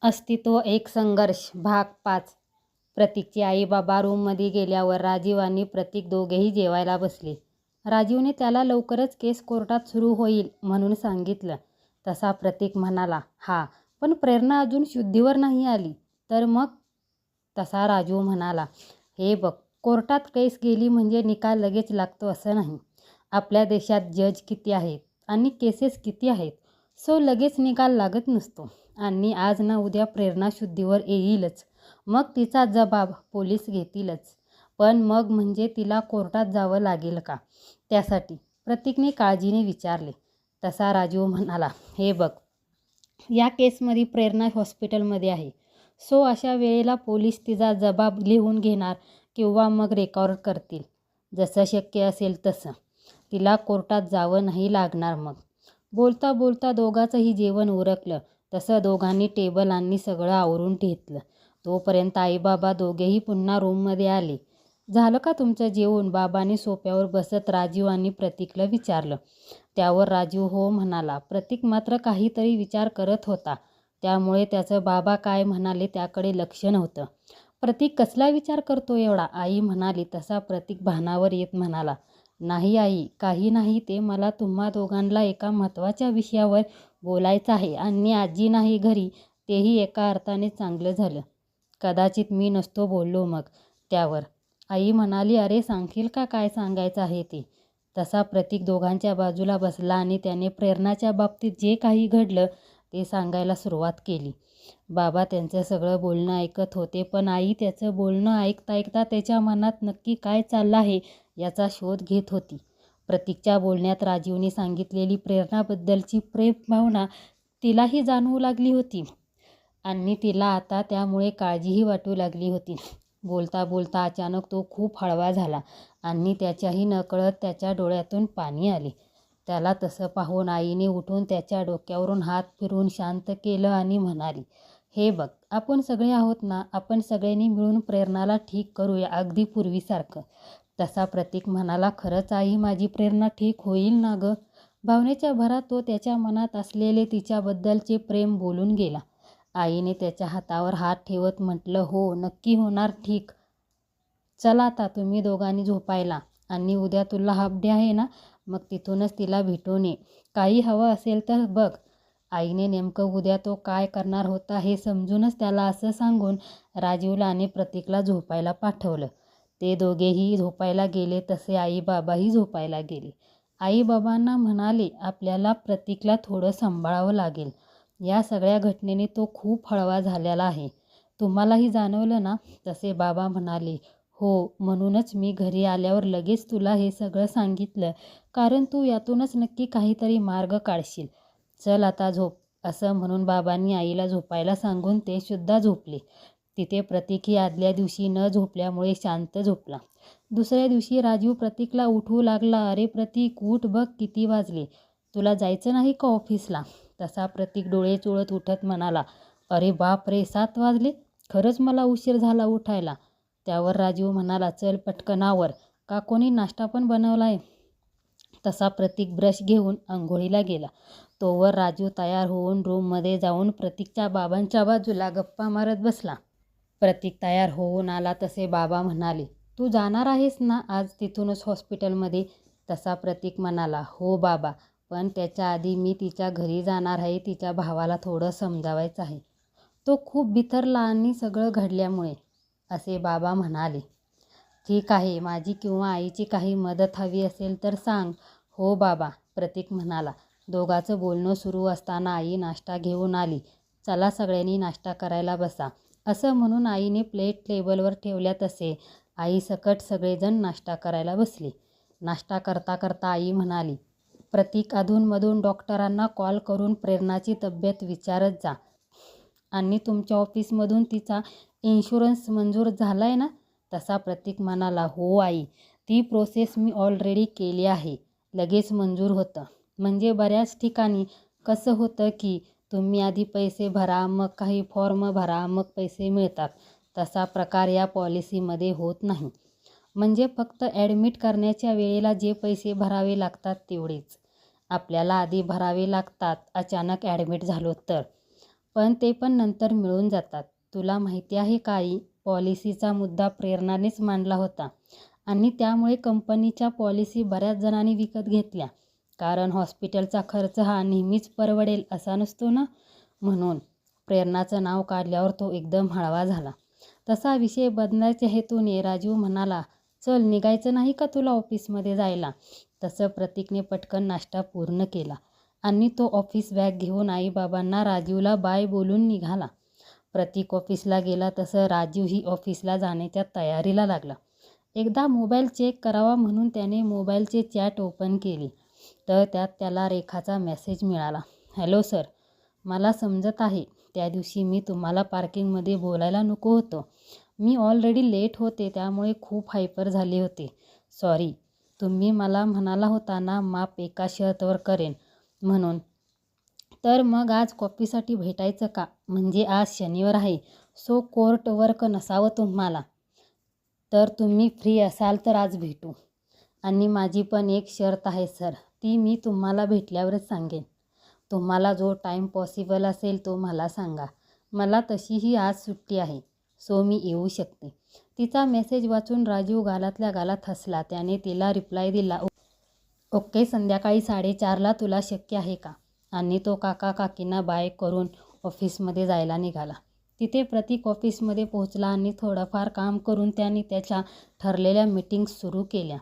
अस्तित्व एक संघर्ष भाग 5. प्रतीकचे आई बाबा रूममध्ये गेल्यावर राजीव आणि प्रतीक दोघेही जेवायला बसले. राजीवने त्याला लवकरच केस कोर्टात सुरू होईल म्हणून सांगितलं. तसा प्रतीक म्हणाला, हा पण प्रेरणा अजून शुद्धीवर नाही आली तर मग? तसा राजीव म्हणाला, हे बघ, कोर्टात केस गेली म्हणजे निकाल लगेच लागतो असं नाही. आपल्या देशात जज किती आहेत आणि केसेस किती आहेत, सो लगेच निकाल लागत नसतो. आणि आज ना उद्या प्रेरणा शुद्धीवर येईलच. मग तिचा जबाब पोलीस घेतीलच. पण मग म्हणजे तिला कोर्टात जावं लागेल का? त्यासाठी प्रतीकने काळजीने विचारले. तसा राजीव म्हणाला, हे बघ, या केसमध्ये प्रेरणा हॉस्पिटलमध्ये आहे. सो अशा वेळेला पोलीस तिचा जबाब लिहून घेणार किंवा मग रेकॉर्ड करतील. जसं शक्य असेल तसं. तिला कोर्टात जावं नाही लागणार मग. बोलता बोलता दोघांचंही जेवण उरकलं. तसं दोघांनी टेबल आणि सगळं आवरून घेतलं. तोपर्यंत आई बाबा दोघेही पुन्हा रूममध्ये आले. झालं का तुमचं जेवण? बाबांनी सोफ्यावर बसत राजीव आणि प्रतीकला विचारलं. त्यावर राजीव हो म्हणाला. प्रतीक मात्र काहीतरी विचार करत होता. त्यामुळे त्याचं बाबा काय म्हणाले त्याकडे लक्ष नव्हतं. प्रतीक कसला विचार करतो एवढा? आई म्हणाली. तसा प्रतीक भानावर येत म्हणाला, नाही आई, काही नाही. ते मला तुम्हा दोघांना एका महत्त्वाच्या विषयावर बोलायचं आहे आणि आजी नाही घरी, तेही एका अर्थाने चांगलं झालं. कदाचित मी नसतो बोललो मग. त्यावर आई म्हणाली, अरे सांगशील का काय सांगायचं आहे ते? तसा प्रतीक दोघांच्या बाजूला बसला आणि त्याने प्रेरणाच्या बाबतीत जे काही घडलं ते सांगायला सुरुवात केली. बाबा त्यांचं सगळं बोलणं ऐकत होते, पण आई त्याचं बोलणं ऐकता ऐकता त्याच्या मनात नक्की काय चाललं आहे याचा शोध घेत होती. प्रतीकच्या बोलण्यात राजीवने सांगितलेली प्रेरणाबद्दलची प्रेम भावना तिलाही जाणवू लागली होती आणि तिला आता त्यामुळे काळजीही वाटू लागली होती. बोलता बोलता अचानक तो खूप हळवा झाला आणि त्याच्याही नकळत त्याच्या डोळ्यातून पाणी आले. त्याला तसं पाहून आईने उठून त्याच्या डोक्यावरून हात फिरवून शांत केलं आणि म्हणाली, हे बघ, आपण सगळे आहोत ना, आपण सगळ्यांनी मिळून प्रेरणाला ठीक करूया, अगदी पूर्वीसारखं. तसा प्रतीक म्हणाला, खरंच आई, माझी प्रेरणा ठीक होईल ना गं? भावनेच्या भरात तो त्याच्या मनात असलेले तिच्याबद्दलचे प्रेम बोलून गेला. आईने त्याच्या हातावर हात ठेवत म्हटलं, हो, नक्की होणार ठीक. चला आता तुम्ही दोघांनी झोपायला. आणि उद्या तुला हाफ डे आहे ना, मग तिथूनच तिला भेटून ये. काही हवं असेल तर बघ. आईने नेमकं उद्या तो काय करणार होता हे समजूनच त्याला असं सांगून राजीवला आणि प्रतीकला झोपायला पाठवलं. ते दोघेही झोपायला गेले तसे आई बाबाही झोपायला गेले. आई बाबांना म्हणाले, आपल्याला प्रतीकला थोडं सांभाळावं लागेल. या सगळ्या घटनेने तो खूप हळवा झालेला आहे. तुम्हालाही जाणवलं ना? तसे बाबा म्हणाले, हो, म्हणूनच मी घरी आल्यावर लगेच तुला हे सगळं सांगितलं, कारण तू यातूनच नक्की काहीतरी मार्ग काढशील. चल आता झोप. असं म्हणून बाबांनी आईला झोपायला सांगून ते सुद्धा झोपले. तिथे प्रतीकही आदल्या दिवशी न झोपल्यामुळे शांत झोपला. दुसऱ्या दिवशी राजीव प्रतीकला उठवू लागला, अरे प्रतीक, उठ, बघ किती वाजले. तुला जायचं नाही का ऑफिसला? तसा प्रतीक डोळे चोळत उठत म्हणाला, अरे बाप रे, 7 वाजले? खरंच मला उशीर झाला उठायला. त्यावर राजीव म्हणाला, चल पटकन आवर. का कोणी नाश्ता पण बनवलाय? तसा प्रतीक ब्रश घेऊन अंघोळीला गेला. तोवर राजीव तयार होऊन रूममध्ये जाऊन प्रतीकच्या बाबांच्या बाजूला गप्पा मारत बसला. प्रतीक तयार होऊन आला तसे बाबा म्हणाले, तू जाणार आहेस ना आज तिथूनच हॉस्पिटलमध्ये? तसा प्रतीक म्हणाला, हो बाबा, पण त्याच्या आधी मी तिच्या घरी जाणार आहे. तिच्या भावाला थोडं समजावायचं आहे. तो खूप बिथरला आणि सगळं घडल्यामुळे, असे बाबा म्हणाले. ठीक आहे, माझी किंवा आईची काही मदत हवी असेल तर सांग. हो बाबा, प्रतीक म्हणाला. दोघांचं बोलणं सुरू असताना आई नाश्ता घेऊन आली. चला सगळ्यांनी नाश्ता करायला बसा. असं म्हणून आईने प्लेट टेबलवर ठेवल्या तसे आई सकट सगळेजण नाश्ता करायला बसले. नाश्ता करता करता आई म्हणाली, प्रतीक, अधूनमधून डॉक्टरांना कॉल करून प्रेरणाची तब्येत विचारत जा. आणि तुमच्या ऑफिसमधून तिचा इन्शुरन्स मंजूर झाला आहे ना? तसा प्रतीक म्हणाला, हो आई, ती प्रोसेस मी ऑलरेडी केली आहे. लगेच मंजूर होतं. म्हणजे बऱ्याच ठिकाणी कसं होतं की तुम्ही आधी पैसे भरा, मग काही फॉर्म भरा, मग पैसे मिळतात. तसा प्रकार या पॉलिसीमध्ये होत नाही. म्हणजे फक्त ॲडमिट करण्याच्या वेळेला जे पैसे भरावे लागतात तेवढेच. आपल्याला आधी भरावे लागतात अचानक ॲडमिट झालो तर. पण ते पण नंतर मिळून जातात. तुला माहिती आहे का आई, पॉलिसीचा मुद्दा प्रेरणानेच मांडला होता आणि त्यामुळे कंपनीच्या पॉलिसी बऱ्याच जणांनी विकत घेतल्या. कारण हॉस्पिटलचा खर्च हा नेहमीच परवडेल असा नसतो ना. म्हणून प्रेरणाचं नाव काढल्यावर तो एकदम हळवा झाला. तसा विषय बदलायच्या हेतूने राजीव म्हणाला, चल निघायचं नाही का तुला ऑफिसमध्ये जायला? तसं प्रतीकने पटकन नाश्ता पूर्ण केला आणि तो ऑफिस बॅग घेऊन आईबाबांना राजीवला बाय बोलून निघाला. प्रतीक ऑफिसला गेला तसं राजीवही ऑफिसला जाण्याच्या तयारीला लागला. एकदा मोबाईल चेक करावा म्हणून त्याने मोबाईलचे चॅट ओपन केली तर त्यात त्याला रेखाचा मेसेज मिळाला. हॅलो सर, मला समजत आहे त्या दिवशी मी तुम्हाला पार्किंगमध्ये बोलायला नको होतं. मी ऑलरेडी लेट होते त्यामुळे खूप हायपर झाले होते. सॉरी. तुम्ही मला म्हणाला होता ना माप एका शर्तवर करेन म्हणून. तर मग आज कॉफीसाठी भेटायचं का? म्हणजे आज शनिवार आहे, सो कोर्ट वर्क नसावं तुम्हाला. तर तुम्ही फ्री असाल तर आज भेटू. आणि माझी पण एक शर्त आहे सर, ती मी तुम्हाला भेटल्यावरच सांगेन. तुम्हाला जो टाईम पॉसिबल असेल तो मला सांगा. मला तशीही आज सुट्टी आहे, सो मी येऊ शकते. तिचा मेसेज वाचून राजीव गालातल्या गालात हसला. त्याने तिला रिप्लाय दिला, ओके, संध्याकाळी 4:30ला तुला शक्य आहे का? आणि तो काका काकींना बाय करून ऑफिसमध्ये जायला निघाला. तिथे प्रतीक ऑफिसमध्ये पोहोचला आणि थोडंफार काम करून त्याने त्याच्या ठरलेल्या मीटिंग्स सुरू केल्या.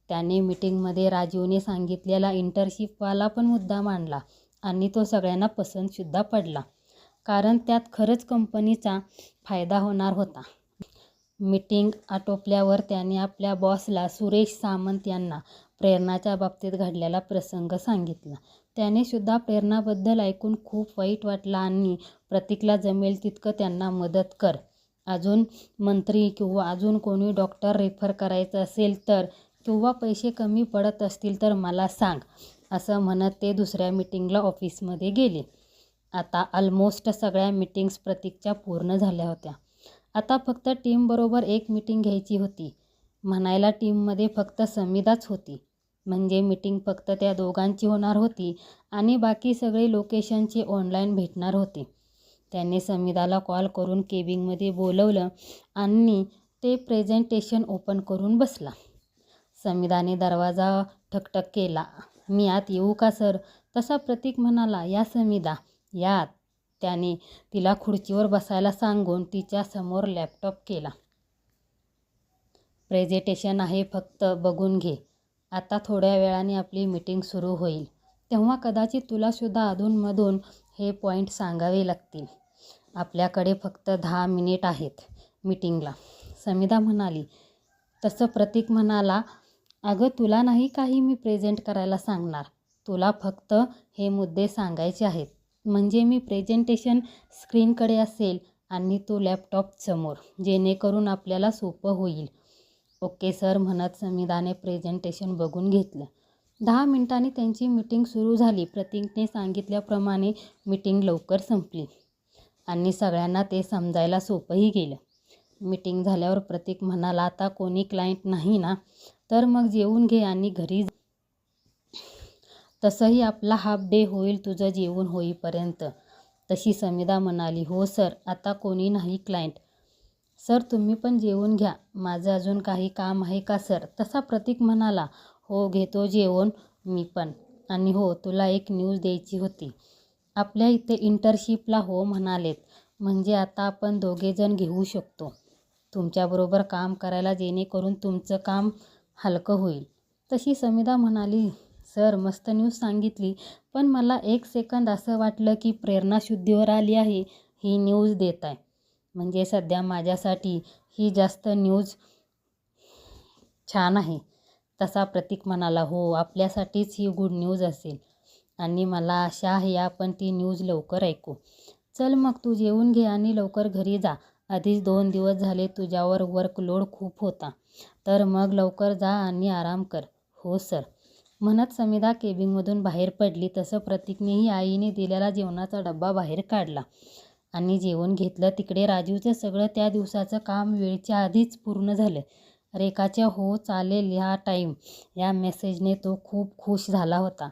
त्याने मीटिंगमध्ये राजीवने सांगितलेला इंटर्नशिपवाला पण मुद्दा मांडला आणि तो सगळ्यांना पसंतसुद्धा पडला. कारण त्यात खरंच कंपनीचा फायदा होणार होता. मीटिंग आटोपल्यावर त्याने आपल्या बॉसला सुरेश सामंत यांना प्रेरणाच्या बाबतीत घडलेला प्रसंग सांगितला. त्याने सुद्धा प्रेरणाबद्दल ऐकून खूप वाईट वाटलं आणि प्रतीकला जमेल तितकं त्यांना मदत कर. अजून मंत्री किंवा अजून कोणी डॉक्टर रेफर करायचं असेल तर, किंवा पैसे कमी पडत असतील तर मला सांग, असं म्हणत ते दुसऱ्या मीटिंगला ऑफिसमध्ये गेले. आता ऑलमोस्ट सगळ्या मीटिंग्स प्रतीकच्या पूर्ण झाल्या होत्या. आता फक्त टीमबरोबर एक मीटिंग घ्यायची होती. म्हणायला टीममध्ये फक्त समिधाच होती. म्हणजे मीटिंग फक्त त्या दोघांची होणार होती आणि बाकी सगळे लोकेशनचे ऑनलाईन भेटणार होते. त्याने समिधाला कॉल करून केबिनमध्ये बोलवलं आणि ते प्रेझेंटेशन ओपन करून बसला. समिधाने दरवाजा ठकठक केला. मी आत येऊ का सर? तसा प्रतीक म्हणाला, या समिधा, या. त्याने तिला खुर्चीवर बसायला सांगून तिच्या समोर लॅपटॉप केला. प्रेझेंटेशन आहे, फक्त बघून घे. आता थोड्या वेळाने आपली मीटिंग सुरू होईल, तेव्हा कदाचित तुलासुद्धा अधूनमधून हे पॉईंट सांगावे लागतील. आपल्याकडे फक्त 10 मिनिट आहेत मीटिंगला, समिधा म्हणाली. तसं प्रतीक म्हणाला, अगं तुला नाही काही मी प्रेझेंट करायला सांगणार. तुला फक्त हे मुद्दे सांगायचे आहेत. म्हणजे मी प्रेझेंटेशन स्क्रीनकडे असेल आणि तो लॅपटॉप समोर, जेणेकरून आपल्याला सोपं होईल. ओके सर म्हणत समिधाने प्रेझेंटेशन बघून घेतलं. 10 मिनिटांनी त्यांची मीटिंग सुरू झाली. प्रतीकने सांगितल्याप्रमाणे मीटिंग लवकर संपली आणि सगळ्यांना ते समजायला सोपंही गेलं. मीटिंग झाल्यावर प्रतीक म्हणाला, आता कोणी क्लायंट नाही ना, तर मग जेवून घे आणि घरी जा. तसंही आपला हाफ डे होईल तुझं जेवून होईपर्यंत. तशी समिधा म्हणाली, हो सर, आता कोणी नाही क्लायंट. सर तुम्ही पण जेवून घ्या, माझं अजून काही काम आहे का सर? तसा प्रतीक म्हणाला, हो घेतो जेवण मी पण. आणि हो, तुला एक न्यूज द्यायची होती. आपल्या इथे इंटर्नशिपला हो म्हणालेत. म्हणजे आता आपण दोघेजण घेऊ शकतो तुमच्याबरोबर काम करायला, जेणेकरून तुमचं काम हलकं होईल. तशी समिधा म्हणाली, सर मस्त न्यूज सांगितली, पण मला एक सेकंद असं वाटलं की प्रेरणा शुद्धीवर आली आहे ही न्यूज देत आहे. म्हणजे सध्या माझ्यासाठी ही जास्त न्यूज छान आहे. तसा प्रतीक म्हणाला, हो आपल्यासाठीच ही गुड न्यूज असेल आणि मला आशा आहे आपण ती न्यूज लवकर ऐकू. चल मग तू जेवून घे आणि लवकर घरी जा. आधीच 2 दिवस झाले तुझ्यावर वर्कलोड खूप होता, तर मग लवकर जा आणि आराम कर. हो सर म्हणत समिधा केबिनमधून बाहेर पडली. तसं प्रतीकनेही आईने दिलेला जेवणाचा डब्बा बाहेर काढला आणि जेवण घेतलं. तिकडे राजीवचं सगळं त्या दिवसाचं काम वेळेच्या आधीच पूर्ण झालं. रेखाच्या हो चालेल ह्या टाईम या मेसेजने तो खूप खुश झाला होता.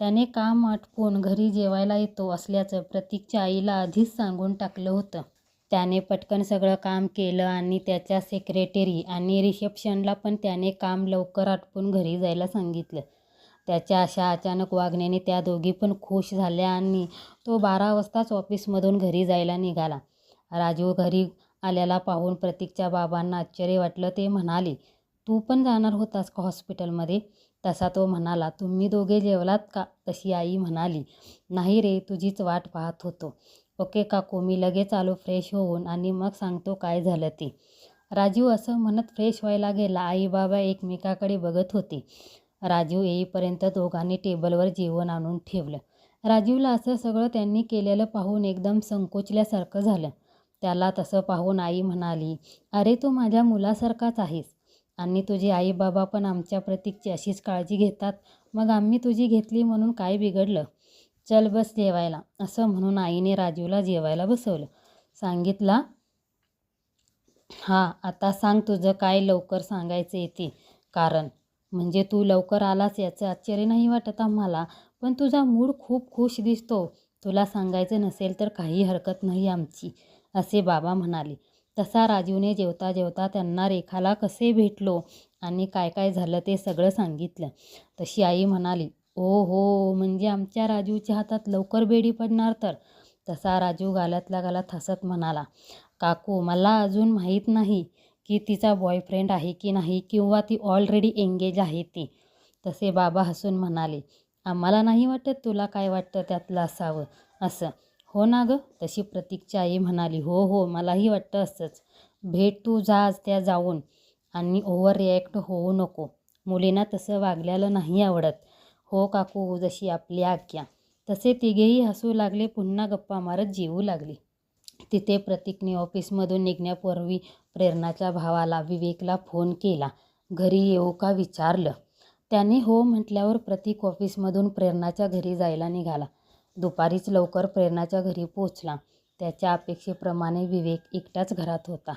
त्याने काम आटपून घरी जेवायला येतो असल्याचं प्रतीकच्या आईला आधीच सांगून टाकलं होतं. त्याने पटकन सगळं काम केलं आणि त्याच्या सेक्रेटरी आणि रिसेप्शनला पण त्याने काम लवकर आटपून घरी जायला सांगितलं. त्याच्या अशा अचानक वागण्याने त्या दोघी पण खुश झाल्या आणि तो 12 वाजताच ऑफिसमधून घरी जायला निघाला. राजू घरी आल्याला पाहून प्रतीकच्या बाबांना आश्चर्य वाटलं. ते म्हणाले, तू पण जाणार होतास का हॉस्पिटलमध्ये? तसा तो म्हणाला, तुम्ही दोघे जेवलात का? तशी आई म्हणाली, नाही रे, तुझीच वाट पाहत होतो. ओके काकू, मी लगेच आलो फ्रेश होऊन आणि मग सांगतो काय झालं ते. राजू असं म्हणत फ्रेश व्हायला गेला. आई बाबा एकमेकाकडे बघत होते. राजू येईपर्यंत दोघांनी टेबलवर जेवण आणून ठेवलं. राजूला असं सगळं त्यांनी केलेलं पाहून एकदम संकोचल्यासारखं झालं. त्याला तसं पाहून आई म्हणाली, अरे तू माझ्या मुलासारखाच आहेस आणि तुझे आई बाबा पण आमच्या प्रतीकची अशीच काळजी घेतात. मग आम्ही तुझी घेतली म्हणून काय बिघडलं? चल बस जेवायला. असं म्हणून आईने राजूला जेवायला बसवलं. सांगितला, हां आता सांग तुझं काय लवकर सांगायचं येते कारण. म्हणजे तू लवकर आलास याचं आश्चर्य नाही वाटत आम्हाला, पण तुझा मूड खूप खुश दिसतो. तुला सांगायचं नसेल तर काही हरकत नाही आमची, असे बाबा म्हणाले. तसा राजूने जेवता जेवता त्यांना रेखाला कसे भेटलो आणि काय काय झालं ते सगळं सांगितलं. तशी आई म्हणाली, ओ हो, म्हणजे आमच्या राजूच्या हातात लवकर बेडी पडणार तर. तसा राजू गालातल्या गालात हसत म्हणाला, काकू मला अजून माहीत नाही की तिचा बॉयफ्रेंड आहे की नाही किंवा ती ऑलरेडी एंगेज आहे ती. तसे बाबा हसून म्हणाले, आम्हाला नाही वाटत तुला काय वाटतं त्यातलं असावं असं. हो ना गं? तशी प्रतीकची आई म्हणाली, हो हो, मलाही वाटतं असंच. भेट तू जा आज त्या जाऊन आणि ओव्हर रिॲक्ट होऊ नको. मुलींना तसं वागल्याला नाही आवडत. हो काकू, जशी आपली आज्ञा. तसे तिघेही हसू लागले. पुन्हा गप्पा मारत जेवू लागले. तिथे प्रतीकने ऑफिसमधून निघण्यापूर्वी प्रेरणाच्या भावाला विवेकला फोन केला. घरी येऊ का विचारलं. त्याने हो म्हटल्यावर प्रतीक ऑफिसमधून प्रेरणाच्या घरी जायला निघाला. दुपारीच लवकर प्रेरणाच्या घरी पोचला. त्याच्या अपेक्षेप्रमाणे विवेक एकटाच घरात होता.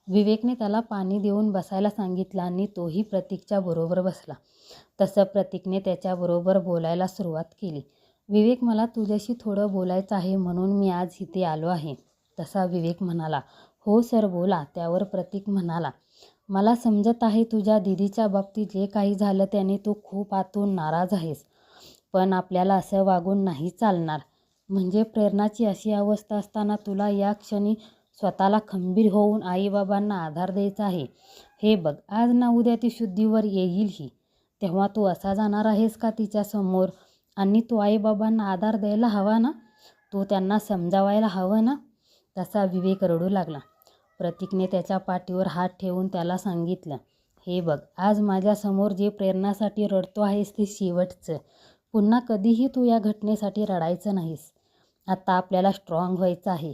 विवेकने त्याला पाणी देऊन बसायला सांगितलं आणि तोही प्रतीकच्या बरोबर बसला. तसं प्रतीकने त्याच्याबरोबर बोलायला सुरुवात केली. विवेक, मला तुझ्याशी थोडं बोलायचं आहे म्हणून मी आज इथे आलो आहे. तसा विवेक म्हणाला, हो सर बोला. त्यावर प्रतीक म्हणाला, मला समजत आहे तुझ्या दीदीच्या बाबतीत जे काही झालं त्याने तू खूप आतून नाराज आहेस. पण आपल्याला असं वागून नाही चालणार. म्हणजे प्रेरणाची अशी अवस्था असताना तुला या क्षणी स्वतःला खंबीर होऊन आईबाबांना आधार द्यायचा आहे. हे बघ, आज ना उद्या ती शुद्धीवर येईल ही. तेव्हा तू असा जाणार आहेस का तिच्यासमोर? आणि तू आईबाबांना आधार द्यायला हवा ना? तू त्यांना समजावायला हवं ना? तसा विवेक रडू लागला. प्रतीकने त्याच्या पाठीवर हात ठेवून त्याला सांगितलं, हे बघ, आज माझ्यासमोर जे प्रेरणासाठी रडतो आहेस ते शेवटचं. पुन्हा कधीही तू या घटनेसाठी रडायचं नाहीस. आता आपल्याला स्ट्रॉंग व्हायचं आहे.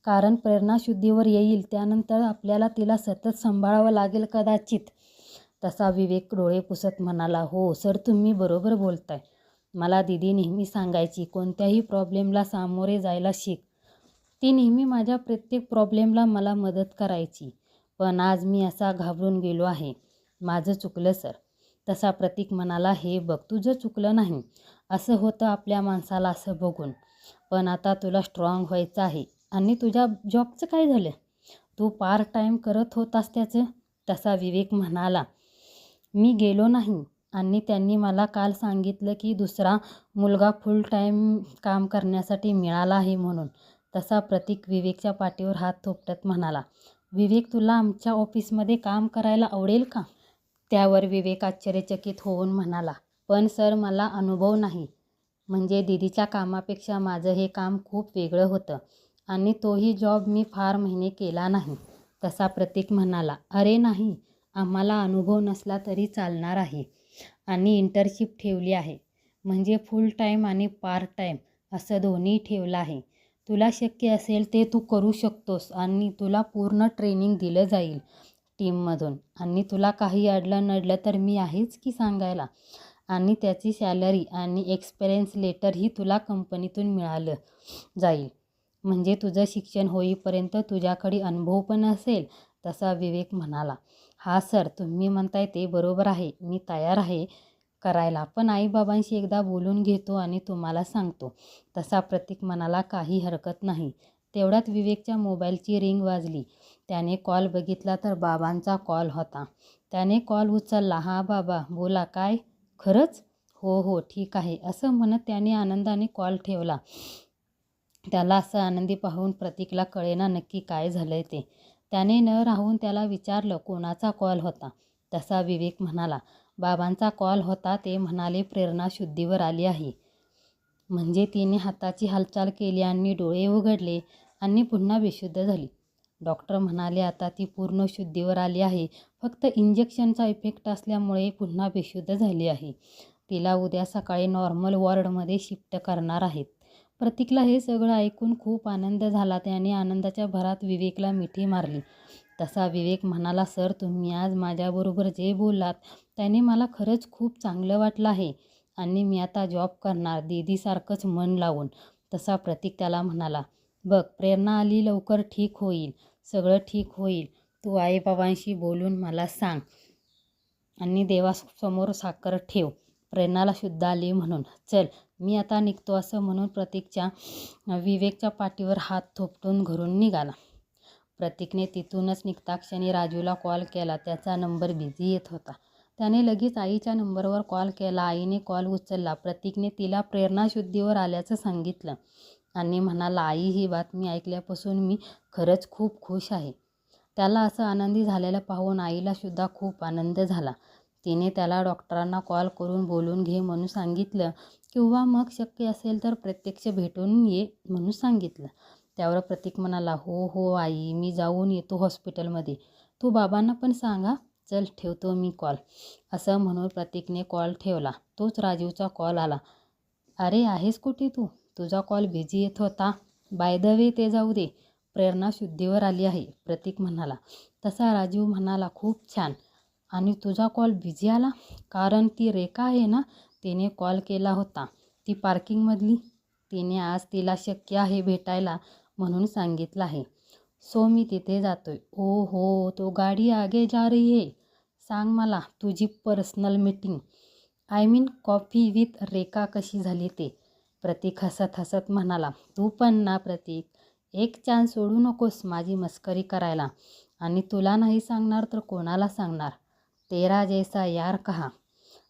कारण प्रेरणा शुद्धीवर येईल त्यानंतर आपल्याला तिला सतत सांभाळावं लागेल कदाचित. तसा विवेक डोळे पुसत म्हणाला, हो सर, तुम्ही बरोबर बोलताय. मला दीदी नेहमी सांगायची, कोणत्याही प्रॉब्लेमला सामोरे जायला शिक. ती नेहमी माझ्या प्रत्येक प्रॉब्लेमला मला मदत करायची. पण आज मी असा घाबरून गेलो आहे. माझं चुकलं सर. तसा प्रतीक म्हणाला, हे बघ, तुझं चुकलं नाही. असं होतं आपल्या माणसाला असं बघून. पण आता तुला स्ट्रॉंग व्हायचं आहे. आणि तुझ्या जॉबचं काय झालं? तू पार्ट टाईम करत होतास त्याचं? तसा विवेक म्हणाला, मी गेलो नाही आणि त्यांनी मला काल सांगितलं की दुसरा मुलगा फुल टाईम काम करण्यासाठी मिळाला आहे म्हणून. तसा प्रतीक विवेकच्या पाठीवर हात थोपटत म्हणाला, विवेक, तुला आमच्या ऑफिसमध्ये काम करायला आवडेल का? त्यावर विवेक आश्चर्यचकित होऊन म्हणाला, पण सर, मला अनुभव नाही. म्हणजे दीदीच्या कामापेक्षा माझं हे काम खूप वेगळं होतं आणि तोही जॉब मी फार महिने केला नाही. तसा प्रतीक म्हणाला, अरे नाही, आम्हाला अनुभव नसला तरी चालणार आहे आणि इंटर्नशिप ठेवली आहे. म्हणजे फुल टाईम आणि पार्ट टाईम असं दोन्ही ठेवलं आहे. तुला शक्य असेल ते तू करू शकतोस आणि तुला पूर्ण ट्रेनिंग दिलं जाईल टीममधून. आणि तुला काही अडलं नडलं तर मी आहेच की सांगायला. आणि त्याची सॅलरी आणि एक्सपिरियन्स लेटरही तुला कंपनीतून मिळालं जाईल. म्हणजे तुझं शिक्षण होईपर्यंत तुझ्याकडे अनुभव पण असेल. तसा विवेक म्हणाला, हा सर, तुम्ही म्हणताय ते बरोबर आहे. मी तयार आहे करायला, पण आईबाबांशी एकदा बोलून घेतो आणि तुम्हाला सांगतो. तसा प्रतीक म्हणाला, काही हरकत नाही. तेवढ्यात विवेकच्या मोबाईलची रिंग वाजली. त्याने कॉल बघितला तर बाबांचा कॉल होता. त्याने कॉल उचलला. हां बाबा, बोला. काय? खरंच? हो हो, ठीक आहे, असं म्हणत त्याने आनंदाने कॉल ठेवला. त्याला असं आनंदी पाहून प्रतीकला कळेना नक्की काय झालंय ते. त्याने न राहून त्याला विचारलं, कोणाचा कॉल होता? तसा विवेक म्हणाला, बाबांचा कॉल होता. ते म्हणाले प्रेरणा शुद्धीवर आली आहे. म्हणजे तिने हाताची हालचाल केली आणि डोळे उघडले आणि पुन्हा बेशुद्ध झाली. डॉक्टर म्हणाले, आता ती पूर्ण शुद्धीवर आली आहे. फक्त इंजेक्शनचा इफेक्ट असल्यामुळे पुन्हा बेशुद्ध झाली आहे. तिला उद्या सकाळी नॉर्मल वॉर्डमध्ये शिफ्ट करणार आहेत. प्रतीकला हे सगळं ऐकून खूप आनंद झाला. त्याने आनंदाच्या भरात विवेकला मिठी मारली. तसा विवेक म्हणाला, सर, तुम्ही आज माझ्याबरोबर जे बोललात त्याने मला खरंच खूप चांगलं वाटलं आहे आणि मी आता जॉब करणार दीदीसारखंच मन लावून. तसा प्रतीक त्याला म्हणाला, बघ, प्रेरणा आली, लवकर ठीक होईल, सगळं ठीक होईल. तू आईबाबांशी बोलून मला सांग आणि देवासमोर साखर ठेव, प्रेरणाला शुद्ध आली म्हणून. चल, मी आता निघतो, असं म्हणून विवेकच्या पाठीवर हात थोपटून घरून निघाला. प्रतीकने तिथूनच निघता क्षणी राजूला कॉल केला. त्याचा नंबर बिझी येत होता. त्याने लगेच आईच्या नंबरवर कॉल केला. आईने कॉल उचलला. प्रतीकने तिला प्रेरणा शुद्धीवर आल्याचं सांगितलं आणि म्हणाला, आई, ही बातमी ऐकल्यापासून मी खरंच खूप खुश आहे. त्याला असं आनंदी झालेलं पाहून आईला सुद्धा खूप आनंद झाला. तिने त्याला डॉक्टरांना कॉल करून बोलून घे म्हणून सांगितलं किंवा मग शक्य असेल तर प्रत्यक्ष भेटून ये म्हणून सांगितलं. त्यावर प्रतीक म्हणाला, हो हो आई, मी जाऊन येतो हॉस्पिटलमध्ये. तू बाबांना पण सांगा. चल, ठेवतो मी कॉल, असं म्हणून प्रतीकने कॉल ठेवला. तोच राजीवचा कॉल आला. अरे, आहेस कुठे तू? तुझा कॉल बिझी येत होता. बाय द वे, ते जाऊ दे, प्रेरणा शुद्धीवर आली आहे, प्रतीक म्हणाला. तसा राजीव म्हणाला, खूप छान. आणि तुझा कॉल बिझी आला? कारण ती रेखा आहे ना, तिने कॉल केला होता, ती पार्किंगमधली. तिने आज तिला शक्य आहे भेटायला म्हणून सांगितलं आहे. सो मी तिथे जातोय. ओ हो, तो गाडी आगे जा रही है. सांग मला तुझी personal meeting, I mean coffee with Rekha कशी झाली ते. प्रतीक हसत हसत म्हणाला, तू पण ना प्रतीक, एक चान्स सोडू नकोस माझी मस्करी करायला. आणि तुला नाही सांगणार तर कोणाला सांगणार? तेरा जैसा यार कहा.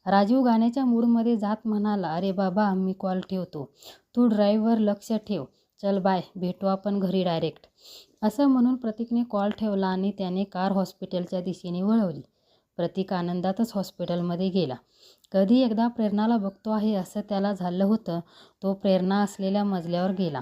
राजीव गाण्याच्या मूडमध्ये जात म्हणाला, अरे बाबा, मी कॉल ठेवतो, तू ड्राईव्हवर लक्ष ठेव. चल बाय, भेटू आपण घरी डायरेक्ट. असं म्हणून प्रतीकने कॉल ठेवला आणि त्याने कार हॉस्पिटलच्या दिशेने वळवली. प्रतीक आनंदातच हॉस्पिटलमध्ये गेला. कधी एकदा प्रेरणाला बघतो आहे असं त्याला झालं होतं. तो प्रेरणा असलेल्या मजल्यावर गेला.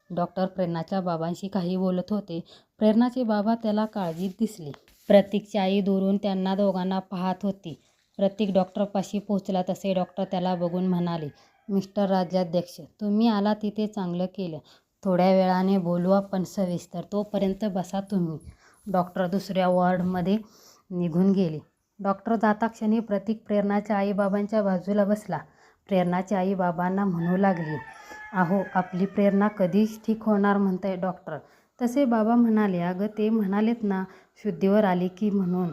डॉक्टर प्रेरणाच्या बाबांशी काही बोलत होते. प्रेरणाचे बाबा त्याला काळजीत दिसले. प्रतीकची आई दुरून त्यांना दोघांना पाहत होती. प्रतीक डॉक्टरपाशी पोहोचला तसे डॉक्टर त्याला बघून म्हणाले, मिस्टर राज्याध्यक्ष, तुम्ही आला तिथे चांगलं केलं. थोड्या वेळाने बोलू आपण सविस्तर, तोपर्यंत बसा तुम्ही. डॉक्टर दुसऱ्या वॉर्डमध्ये निघून गेले. डॉक्टर जाता क्षणी प्रतीक प्रेरणाच्या आईबाबांच्या बाजूला बसला. प्रेरणाची आई बाबांना म्हणू लागली, अहो, आपली प्रेरणा कधीच ठीक होणार म्हणताय डॉक्टर. तसे बाबा म्हणाले, अगं, ते म्हणालेत ना शुद्धीवर आली की म्हणून.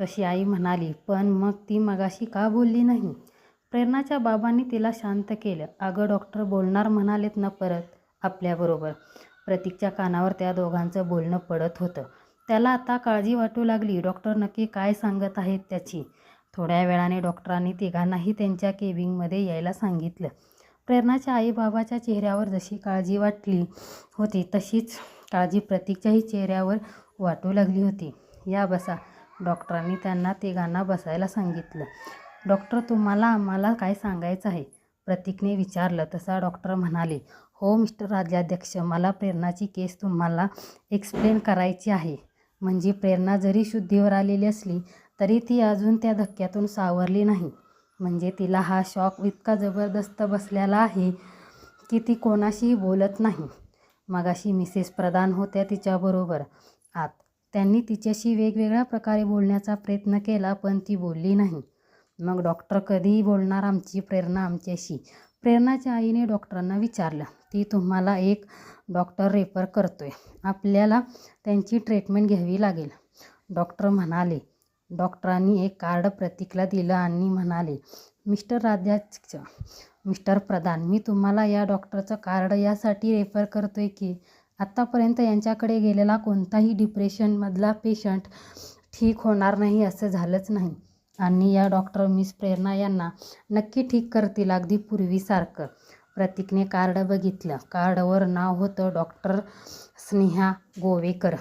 तशी आई म्हणाली, पण मग ती मगाशी का बोलली नाही? प्रेरणाच्या बाबांनी तिला शांत केलं. अगं, डॉक्टर बोलणार म्हणालेत ना परत आपल्याबरोबर. प्रतीकच्या कानावर त्या दोघांचं बोलणं पडत होतं. त्याला आता काळजी वाटू लागली. डॉक्टर नक्की काय सांगत आहेत त्याची. थोड्या वेळाने डॉक्टरांनी तिघांनाही त्यांच्या केबिनमध्ये यायला सांगितलं. प्रेरणाच्या आईबाबाच्या चेहऱ्यावर जशी काळजी वाटली होती तशीच काळजी प्रतीकच्याही चेहऱ्यावर वाटू लागली होती. या बसा. डॉक्टरांनी त्यांना तिघांना बसायला सांगितलं. डॉक्टर, तुम्हाला आम्हाला काय सांगायचं आहे? प्रतीकने विचारलं. तसा डॉक्टर म्हणाले, हो मिस्टर राज्याध्यक्ष, मला प्रेरणाची केस तुम्हाला एक्सप्लेन करायची आहे. म्हणजे प्रेरणा जरी शुद्धीवर आलेली असली तरी ती अजून त्या धक्क्यातून सावरली नाही. म्हणजे तिला हा शॉक इतका जबरदस्त बसलेला आहे की ती कोणाशीही बोलत नाही. मगाशी मिसेस प्रधान होत्या तिच्याबरोबर आत. त्यांनी तिच्याशी वेगवेगळ्या प्रकारे बोलण्याचा प्रयत्न केला पण ती बोलली नाही. मग डॉक्टर कधीही बोलणार आमची प्रेरणा आमच्याशी? प्रेरणाच्या आईने डॉक्टरांना विचारलं. ती तुम्हाला एक डॉक्टर रेफर करतोय. आपल्याला त्यांची ट्रीटमेंट घ्यावी लागेल, डॉक्टर म्हणाले. डॉक्टरांनी एक कार्ड प्रतीकला दिलं आणि म्हणाले, मिस्टर प्रधान, मी तुम्हाला या डॉक्टरचं कार्ड यासाठी रेफर करतोय की आत्तापर्यंत यांच्याकडे गेलेला कोणताही डिप्रेशनमधला पेशंट ठीक होणार नाही असं झालंच नाही. आणि या डॉक्टर मिस प्रेरणा यांना नक्की ठीक करतील, अगदी पूर्वीसारखं. प्रतीकने कार्ड बघितलं. कार्डवर नाव होतं डॉक्टर स्नेहा गोवेकर.